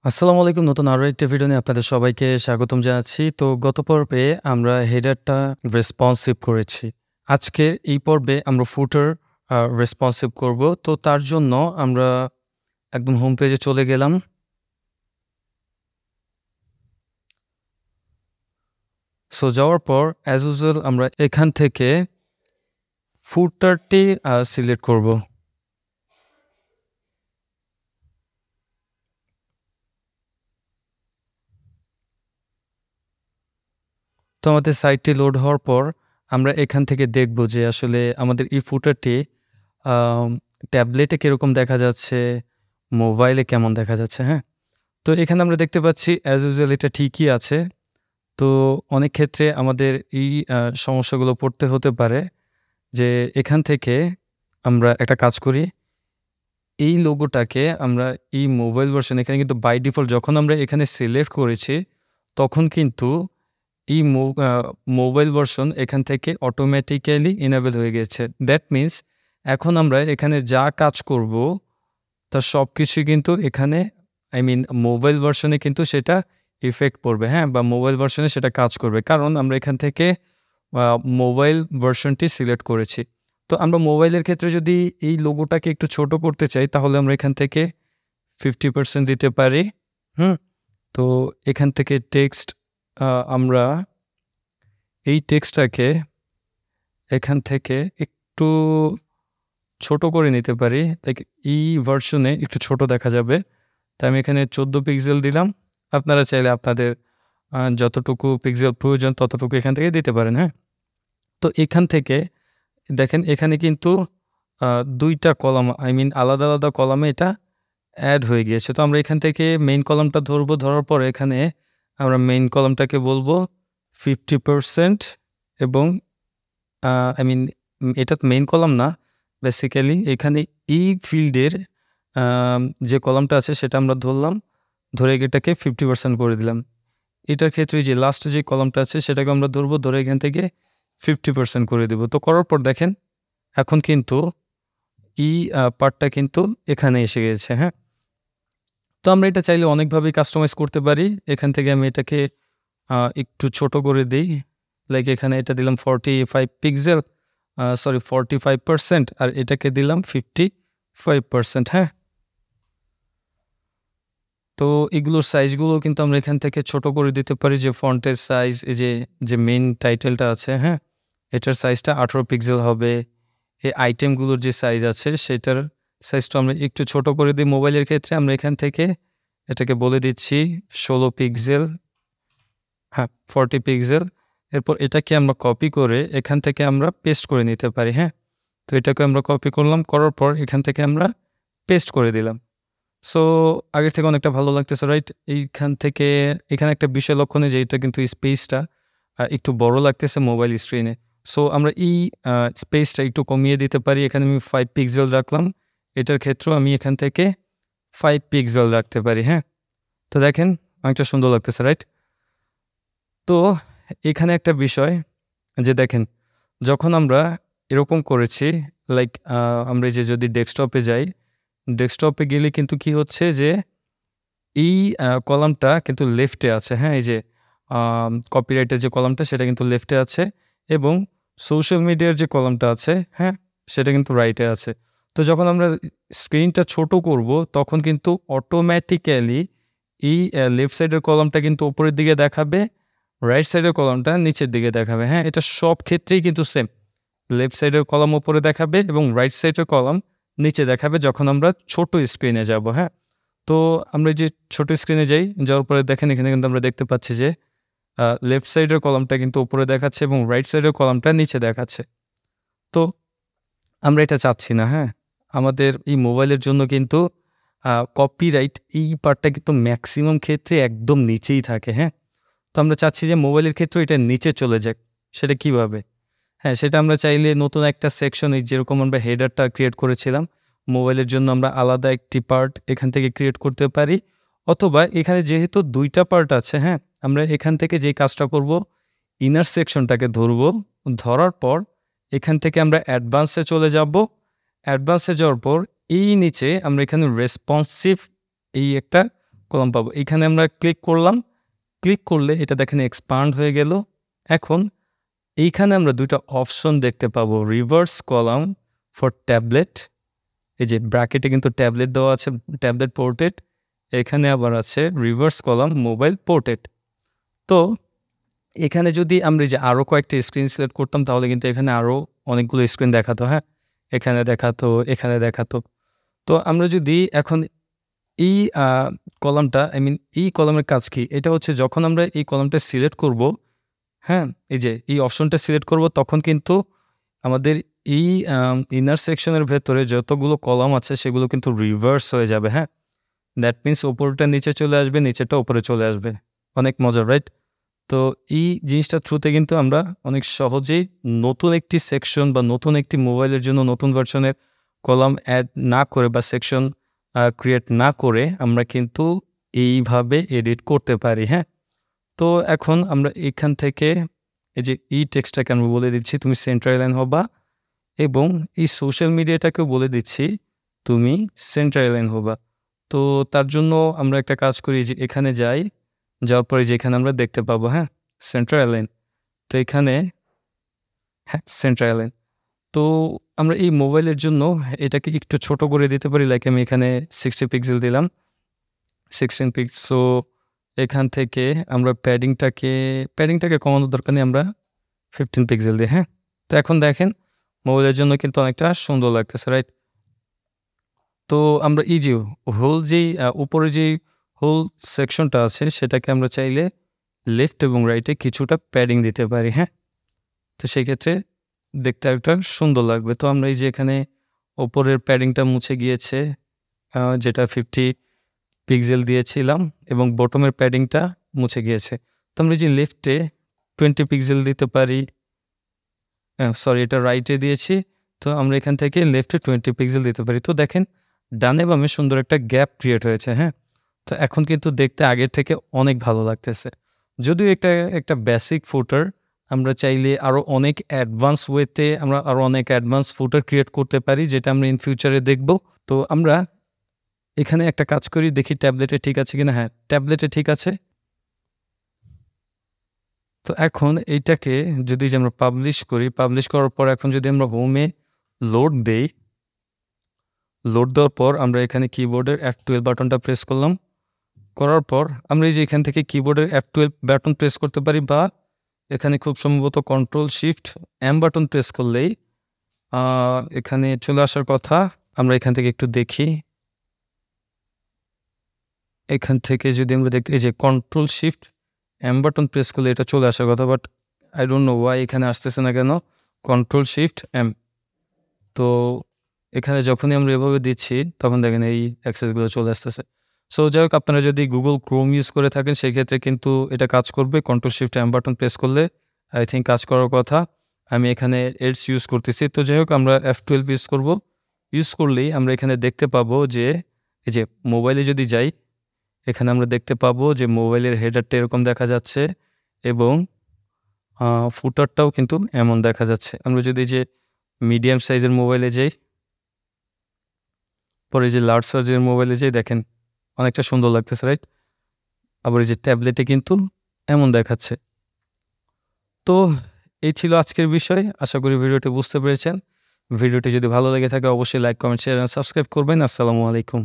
আসসালামু আলাইকুম। নতুন আরো একটা ভিডিও নিয়ে আপনাদের সবাইকে স্বাগতম জানাচ্ছি। তো গত পর্বে আমরা হেডারটা রেসপন্সিভ করেছি। আজকের এই পর্বে আমরা ফুটার রেসপন্সিভ করব। তো তার জন্য আমরা একদম হোম পেজে চলে গেলাম। সো যাওয়ার পর অ্যাজ ইউজুয়াল আমরা এখান থেকে ফুটারটি সিলেক্ট করব। তো আমাদের সাইটটি লোড হওয়ার পর আমরা এখান থেকে দেখব যে আসলে আমাদের এই ফুটারটি ট্যাবলেটে কীরকম দেখা যাচ্ছে, মোবাইলে কেমন দেখা যাচ্ছে, হ্যাঁ? তো এখানে আমরা দেখতে পাচ্ছি অ্যাজ ইউজুয়াল এটা ঠিকই আছে। তো অনেক ক্ষেত্রে আমাদের এই সমস্যাগুলো পড়তে হতে পারে যে এখান থেকে আমরা একটা কাজ করি। এই লোগোটাকে আমরা এই মোবাইল ভার্সন এখানে কিন্তু বাই ডিফল্ট যখন আমরা এখানে সিলেক্ট করেছি তখন কিন্তু এই মোবাইল ভার্সন এখান থেকে অটোমেটিক্যালি এনেবল হয়ে গেছে। দ্যাট মিনস এখন আমরা এখানে যা কাজ করব তার সবকিছুই কিন্তু এখানে মোবাইল ভার্সনে কিন্তু সেটা ইফেক্ট পড়বে, হ্যাঁ? বা মোবাইল ভার্সনে সেটা কাজ করবে। কারণ আমরা এখান থেকে মোবাইল ভার্সনটি সিলেক্ট করেছি। তো আমরা মোবাইলের ক্ষেত্রে যদি এই লোগোটাকে একটু ছোট করতে চাই তাহলে আমরা এখান থেকে 50% দিতে পারি। তো এখান থেকে টেক্সট আমরা এই টেক্সটটাকে এখান থেকে একটু ছোট করে নিতে পারি। লাইক এই ভার্সনে একটু ছোট দেখা যাবে। তাই আমি এখানে 14 পিক্সেল দিলাম। আপনারা চাইলে আপনাদের যতটুকু পিক্সেল প্রয়োজন ততটুকু এখান থেকে দিতে পারেন, হ্যাঁ? তো এখান থেকে দেখেন এখানে কিন্তু ২ টা কলাম আলাদা, আলাদা কলামে এটা অ্যাড হয়ে গিয়েছে। তো আমরা এখান থেকে মেইন কলামটা ধরবো। ধরার পর এখানে আমরা মেইন কলামটাকে বলবো 50% এবং এটা মেইন কলাম না। বেসিক্যালি এখানে এই ফিল্ডের যে কলামটা আছে সেটা আমরা ধরলাম। ধরে এটাকে 50% করে দিলাম। এটার ক্ষেত্রে যে লাস্টে যে কলামটা আছে সেটাকে আমরা ধরবো। ধরে এখান থেকে 50% করে দেব। তো করার পর দেখেন এখন কিন্তু এই পার্টটা কিন্তু এখানে এসে গেছে, হ্যাঁ? তো আমরা এটা চাইলে অনেকভাবেই কাস্টমাইজ করতে পারি। এখান থেকে আমি এটাকে একটু ছোট করে দেই। লাইক এখানে এটা দিলাম 45 পিক্সেল 45% আর এটাকে দিলাম 55%, হ্যাঁ? তো এগুলোর সাইজগুলো কিন্তু আমরা এখান থেকে ছোট করে দিতে পারি যে ফন্টের সাইজ এই যে মেইন টাইটেলটা আছে, হ্যাঁ? এটার সাইজটা 18 পিক্সেল হবে। এই আইটেমগুলোর যে সাইজ আছে সেটার সাইজটা আমরা একটু ছোট করে দিই। মোবাইলের ক্ষেত্রে আমরা এখান থেকে এটাকে বলে দিচ্ছি 16 পিক্সেল, হ্যাঁ 40 পিক্সেল। এরপর এটাকে আমরা কপি করে এখান থেকে আমরা পেস্ট করে নিতে পারি, হ্যাঁ? তো এটাকে আমরা কপি করলাম, করার পর এখান থেকে আমরা পেস্ট করে দিলাম। সো আগের থেকে অনেকটা ভালো লাগতেছে, রাইট? এইখান থেকে এখানে একটা বিষয় লক্ষণীয় যে এটা কিন্তু স্পেসটা একটু বড় লাগতেছে মোবাইল স্ক্রিনে। সো আমরা এই স্পেসটা একটু কমিয়ে দিতে পারি। এখানে আমি 5 পিক্সেল রাখলাম। এটার ক্ষেত্রেও আমি এখান থেকে 5 পিক্সেল রাখতে পারি, হ্যাঁ? তো দেখেন অনেকটা সুন্দর লাগতেছে, রাইট? তো এখানে একটা বিষয় যে দেখেন যখন আমরা এরকম করেছি লাইক আমরা এই যে যদি ডেস্কটপে যাই, ডেস্কটপে গেলে কিন্তু কি হচ্ছে যে এই কলামটা কিন্তু লেফটে আছে, হ্যাঁ? এই যে কপিরাইটের যে কলামটা সেটা কিন্তু লেফটে আছে এবং সোশ্যাল মিডিয়ার যে কলামটা আছে, হ্যাঁ? সেটা কিন্তু রাইটে আছে। তো যখন আমরা স্ক্রিনটা ছোট করব তখন কিন্তু অটোমেটিক্যালি এই লেফট সাইডের কলামটা কিন্তু উপরের দিকে দেখাবে, রাইট সাইডের কলামটা নিচের দিকে দেখাবে, হ্যাঁ? এটা সব ক্ষেত্রেই কিন্তু সেম। লেফট সাইডের কলাম উপরে দেখাবে এবং রাইট সাইডের কলাম নিচে দেখাবে যখন আমরা ছোট স্ক্রিনে যাব, হ্যাঁ? তো আমরা যে ছোট স্ক্রিনে যাওয়ার পরে দেখেন এখানে কিন্তু আমরা দেখতে পাচ্ছি যে লেফট সাইডের কলামটা কিন্তু উপরে দেখাচ্ছে এবং রাইট সাইডের কলামটা নিচে দেখাচ্ছে। তো আমরা এটা চাচ্ছি না, হ্যাঁ? আমাদের এই মোবাইলের জন্য কিন্তু কপিরাইট এই পার্টটা কিন্তু ম্যাক্সিমাম ক্ষেত্রে একদম নিচেই থাকে, হ্যাঁ? তো আমরা চাচ্ছি যে মোবাইলের ক্ষেত্রেও এটা নিচে চলে যাক। সেটা কিভাবে? হ্যাঁ, সেটা আমরা চাইলে নতুন একটা সেকশন যেরকম আমরা হেডারটা ক্রিয়েট করেছিলাম, মোবাইলের জন্য আমরা আলাদা একটি পার্ট এখান থেকে ক্রিয়েট করতে পারি। অথবা এখানে যেহেতু ২ টা পার্ট আছে, হ্যাঁ? আমরা এখান থেকে যেই কাজটা করব, ইনার সেকশনটাকে ধরব। ধরার পর এখান থেকে আমরা অ্যাডভান্সে চলে যাব। অ্যাডভান্সে যাওয়ার পর এই নিচে আমরা এখানে রেসপন্সিভ এই একটা কলাম পাবো। এখানে আমরা ক্লিক করলাম, ক্লিক করলে এটা দেখেন এক্সপান্ড হয়ে গেল। এখন এইখানে আমরা 2টা অপশন দেখতে পাবো, রিভার্স কলাম ফর ট্যাবলেট, এই যে ব্র্যাকেটে কিন্তু ট্যাবলেট দেওয়া আছে, ট্যাবলেট পোর্ট্রেট, এখানে আবার আছে রিভার্স কলাম মোবাইল পোর্ট্রেট। তো এখানে যদি আমরা যে আরও কয়েকটা স্ক্রিন সিলেক্ট করতাম তাহলে কিন্তু এখানে আরও অনেকগুলো স্ক্রিন দেখাতো, হ্যাঁ, এখানে দেখাতো, এখানে দেখাতো। তো আমরা যদি এখন এই কলামটা, এই কলামের কাজ কি, এটা হচ্ছে যখন আমরা এই কলামটা সিলেক্ট করব, হ্যাঁ, এই যে এই অপশনটা সিলেক্ট করব, তখন কিন্তু আমাদের এই ইনার সেকশনের ভেতরে যতগুলো কলাম আছে সেগুলো কিন্তু রিভার্স হয়ে যাবে, হ্যাঁ। দ্যাট মিনস ওপরটা নিচে চলে আসবে, নিচেটা ওপরে চলে আসবে। অনেক মজার, রাইট? তো এই জিনিসটার থ্রুতে কিন্তু আমরা অনেক সহজেই নতুন একটি সেকশন বা নতুন একটি মোবাইলের জন্য নতুন ভার্সনের কলাম অ্যাড না করে বা সেকশন ক্রিয়েট না করে আমরা কিন্তু এইভাবে এডিট করতে পারি, হ্যাঁ। তো এখন আমরা এখান থেকে এই যে এই টেক্সটটাকে আমি বলে দিচ্ছি তুমি সেন্টার লাইন হবা, এবং এই সোশ্যাল মিডিয়াটাকেও বলে দিচ্ছি তুমি সেন্টার লাইন হবা। তো তার জন্য আমরা একটা কাজ করি, যে এখানে যাই, যাওয়ার পরে যে এখানে আমরা দেখতে পাবো, হ্যাঁ, সেন্টার লাইন। তো এখানে হ্যাঁ সেন্টার লাইন। তো আমরা এই মোবাইলের জন্য এটাকে একটু ছোট করে দিতে পারি, লাইক আমি এখানে 60 পিক্সেল দিলাম, 16 পিক্স। সো এখান থেকে আমরা প্যাডিংটাকে কমানোর দরকার নেই, আমরা 15 পিক্সেল দিই, হ্যাঁ। তো এখন দেখেন মোবাইলের জন্য কিন্তু অনেকটা সুন্দর লাগতেছে, রাইট? তো আমরা এই যে উপরে যেই হোল সেকশনটা আছে সেটাকে আমরা চাইলে লেফট এবং রাইটে কিছুটা প্যাডিং দিতে পারি, হ্যাঁ। তো সেক্ষেত্রে দেখতে একটা সুন্দর লাগবে। তো আমরা এই যে এখানে ওপরের প্যাডিংটা মুছে গিয়েছে, যেটা 50 পিক্সেল দিয়েছিলাম, এবং বটমের প্যাডিংটা মুছে গিয়েছে। তো আমরা যে লেফটে 20 পিক্সেল দিতে পারি, সরি এটা রাইটে দিয়েছি, তো আমরা এখান থেকে লেফটে 20 পিক্সেল দিতে পারি। তো দেখেন ডানে বামে সুন্দর একটা গ্যাপ ক্রিয়েট হয়েছে, হ্যাঁ। তো এখন কিন্তু দেখতে আগের থেকে অনেক ভালো লাগতেছে। যদিও একটা বেসিক ফুটার, আমরা চাইলে আরও অনেক অ্যাডভান্স ওয়েতে আমরা আরও অনেক অ্যাডভান্স ফুটার ক্রিয়েট করতে পারি, যেটা আমরা ইন ফিউচারে দেখব। তো আমরা এখানে একটা কাজ করি, দেখি ট্যাবলেটে ঠিক আছে কিনা। হ্যাঁ, ট্যাবলেটে ঠিক আছে। তো এখন এইটাকে যদি যে আমরা পাবলিশ করি, পাবলিশ করার পর এখন যদি আমরা হোমে লোড দেই, লোড দেওয়ার পর আমরা এখানে কিবোর্ডের F12 বাটনটা প্রেস করলাম, করার পর আমরা এই যে এখান থেকে কিবোর্ডের F12 বাটন প্রেস করতে পারি, বা এখানে খুব সম্ভবত Ctrl+Shift+M বাটন প্রেস করলেই এখানে চলে আসার কথা। আমরা এখান থেকে একটু দেখি, এখান থেকে যদি আমরা দেখি এই যে Ctrl+Shift+M বাটন প্রেস করলে এটা চলে আসার কথা, but I don't know Y এখানে আসতেছে না কেন। Ctrl+Shift+M, তো এখানে যখনই আমরা এভাবে দিচ্ছি তখন দেখেন এই অ্যাক্সেসগুলো চলে আসতেছে। সো যাই হোক, আপনারা যদি গুগল ক্রোম ইউজ করে থাকেন সেক্ষেত্রে কিন্তু এটা কাজ করবে। Ctrl+Shift+M বাটন প্রেস করলে আই থিঙ্ক কাজ করার কথা। আমি এখানে এডস ইউজ করতেছি। তো যাই হোক, আমরা F12 ইউজ করব। ইউজ করলেই আমরা এখানে দেখতে পাবো যে এই যে মোবাইলে যদি যাই, এখানে আমরা দেখতে পাবো যে মোবাইলের হেডারটা এরকম দেখা যাচ্ছে, এবং ফুটারটাও কিন্তু এমন দেখা যাচ্ছে। আমরা যদি যে মিডিয়াম সাইজের মোবাইলে যাই, পরে যে লার্জ সাইজের মোবাইলে যাই, দেখেন অনেকটা সুন্দর লাগতেছে, রাইট? আবার এই যে ট্যাবলেটে কিন্তু এমন দেখাচ্ছে। তো এই ছিল আজকের বিষয়। আশা করি ভিডিওটি বুঝতে পেরেছেন। ভিডিওটি যদি ভালো লেগে থাকে অবশ্যই লাইক, কমেন্ট, শেয়ার এবং সাবস্ক্রাইব করবেন। আসসালামু আলাইকুম।